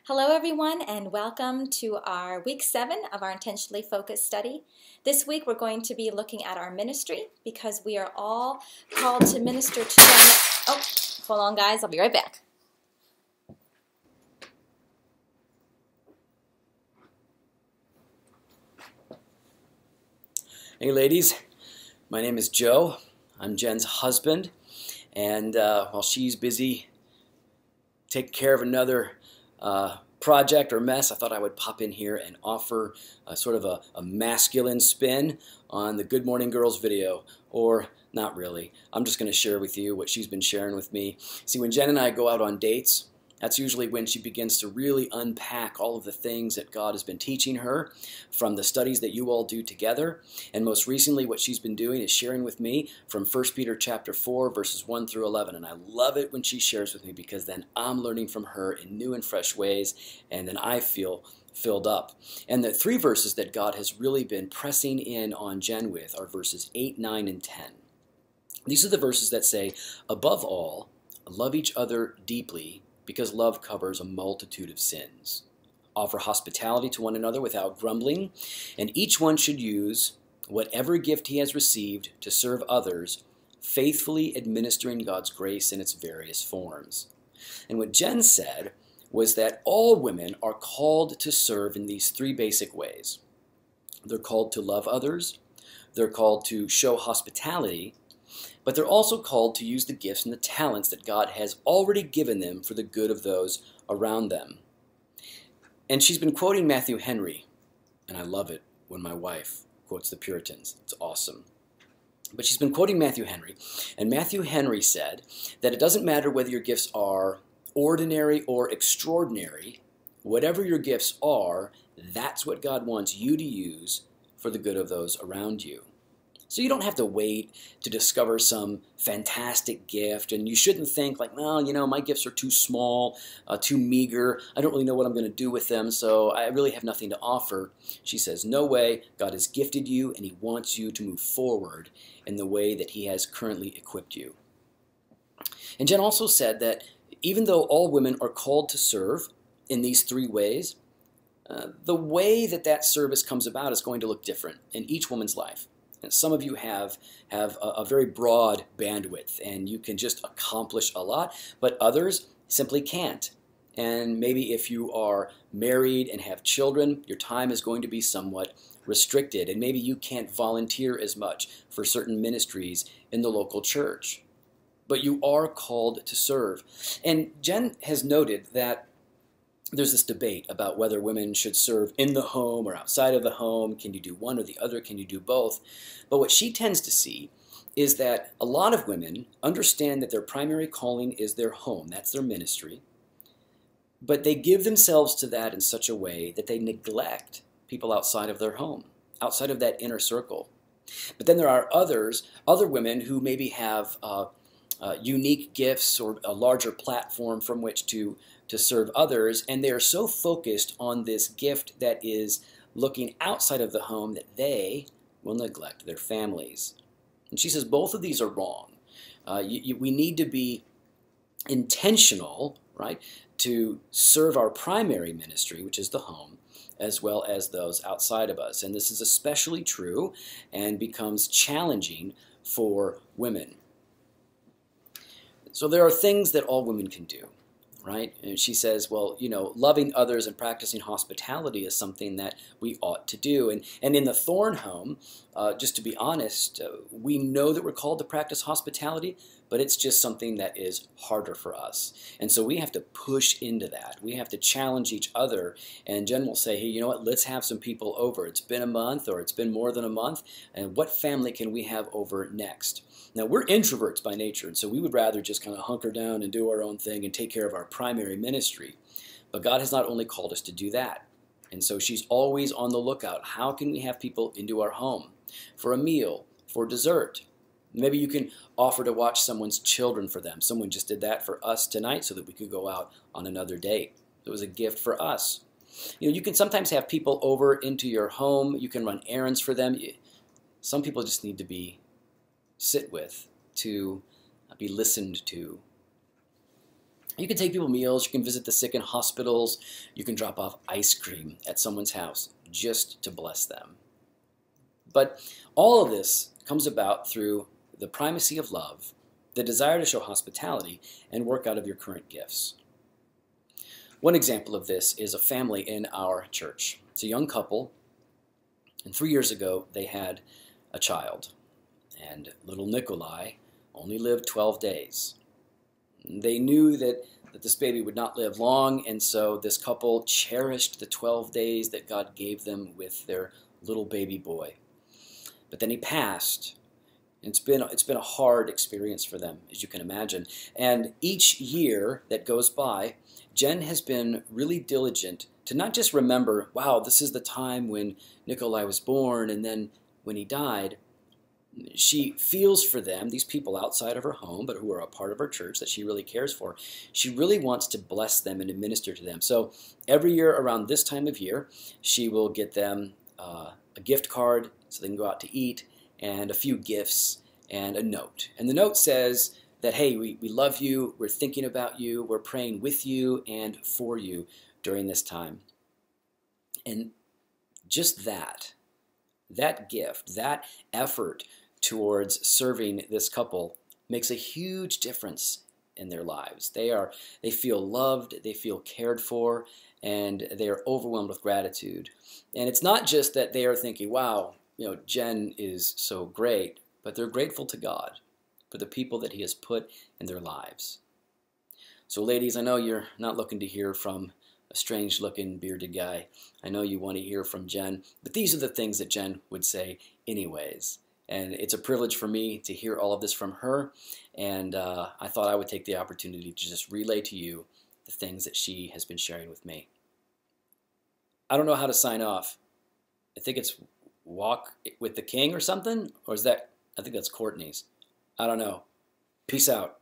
Hello everyone and welcome to our week 7 of our Intentionally Focused study. This week we're going to be looking at our ministry because we are all called to minister to one. Oh, hold on guys, I'll be right back. Hey ladies, my name is Joe. I'm Jen's husband, and while she's busy taking care of another project or mess, I thought I would pop in here and offer sort of a masculine spin on the Good Morning Girls video, or not really. I'm just going to share with you what she's been sharing with me. See, when Jen and I go out on dates, that's usually when she begins to really unpack all of the things that God has been teaching her from the studies that you all do together. And most recently, what she's been doing is sharing with me from 1 Peter chapter 4, verses 1 through 11. And I love it when she shares with me because then I'm learning from her in new and fresh ways, and then I feel filled up. And the 3 verses that God has really been pressing in on Jen with are verses 8, 9, and 10. These are the verses that say, above all, love each other deeply, because love covers a multitude of sins. Offer hospitality to one another without grumbling, and each one should use whatever gift he has received to serve others, faithfully administering God's grace in its various forms. And what Jen said was that all women are called to serve in these 3 basic ways. They're called to love others, they're called to show hospitality, but they're also called to use the gifts and the talents that God has already given them for the good of those around them. And she's been quoting Matthew Henry, and I love it when my wife quotes the Puritans. It's awesome. But she's been quoting Matthew Henry, and Matthew Henry said that it doesn't matter whether your gifts are ordinary or extraordinary, whatever your gifts are, that's what God wants you to use for the good of those around you. So you don't have to wait to discover some fantastic gift, and you shouldn't think like, well, my gifts are too small, too meager, I don't really know what I'm going to do with them, so I really have nothing to offer. She says, no way, God has gifted you, and He wants you to move forward in the way that He has currently equipped you. And Jen also said that even though all women are called to serve in these 3 ways, the way that service comes about is going to look different in each woman's life. Some of you have a very broad bandwidth and you can just accomplish a lot, but others simply can't. And maybe if you are married and have children, your time is going to be somewhat restricted, and maybe you can't volunteer as much for certain ministries in the local church. But you are called to serve. And Jen has noted that there's this debate about whether women should serve in the home or outside of the home. Can you do one or the other? Can you do both? But what she tends to see is that a lot of women understand that their primary calling is their home. That's their ministry. But they give themselves to that in such a way that they neglect people outside of their home, outside of that inner circle. But then there are other women who maybe have unique gifts or a larger platform from which to serve others, and they are so focused on this gift that is looking outside of the home that they will neglect their families. And she says both of these are wrong. We need to be intentional, right, to serve our primary ministry, which is the home, as well as those outside of us. And this is especially true and becomes challenging for women. So there are things that all women can do, right? And she says, well, loving others and practicing hospitality is something that we ought to do. And in the Thorn home, just to be honest, we know that we're called to practice hospitality, but it's just something that is harder for us. And so we have to push into that. We have to challenge each other. And Jen will say, hey, you know what, let's have some people over. It's been a month or it's been more than a month. And what family can we have over next? Now, we're introverts by nature, and so we would rather just kind of hunker down and do our own thing and take care of our primary ministry. But God has not only called us to do that. And so she's always on the lookout. How can we have people into our home for a meal, for dessert? Maybe you can offer to watch someone's children for them. Someone just did that for us tonight so that we could go out on another date. It was a gift for us. You can sometimes have people over into your home. You can run errands for them. Some people just need to sit with, to be listened to. You can take people meals, you can visit the sick in hospitals, you can drop off ice cream at someone's house just to bless them. But all of this comes about through the primacy of love, the desire to show hospitality, and work out of your current gifts. One example of this is a family in our church. It's a young couple, and 3 years ago they had a child, and little Nikolai only lived 12 days. They knew that this baby would not live long, and so this couple cherished the 12 days that God gave them with their little baby boy. But then he passed. It's been a hard experience for them, as you can imagine. And each year that goes by, Jen has been really diligent to not just remember, wow, this is the time when Nikolai was born and then when he died. She feels for them, these people outside of her home, but who are a part of her church that she really cares for. She really wants to bless them and to minister to them. So every year around this time of year, she will get them a gift card so they can go out to eat, and a few gifts and a note. And the note says that, hey, we love you, we're thinking about you, we're praying with you and for you during this time. And just that gift, that effort towards serving this couple makes a huge difference in their lives. They feel loved, they feel cared for, and they are overwhelmed with gratitude. And it's not just that they are thinking, wow, Jen is so great, but they're grateful to God for the people that he has put in their lives. So ladies, I know you're not looking to hear from a strange-looking bearded guy. I know you want to hear from Jen, but these are the things that Jen would say anyways. And it's a privilege for me to hear all of this from her, and I thought I would take the opportunity to just relay to you the things that she has been sharing with me. I don't know how to sign off. I think it's Walk with the King or something, or is that, I think that's Courtney's. I don't know. Peace out.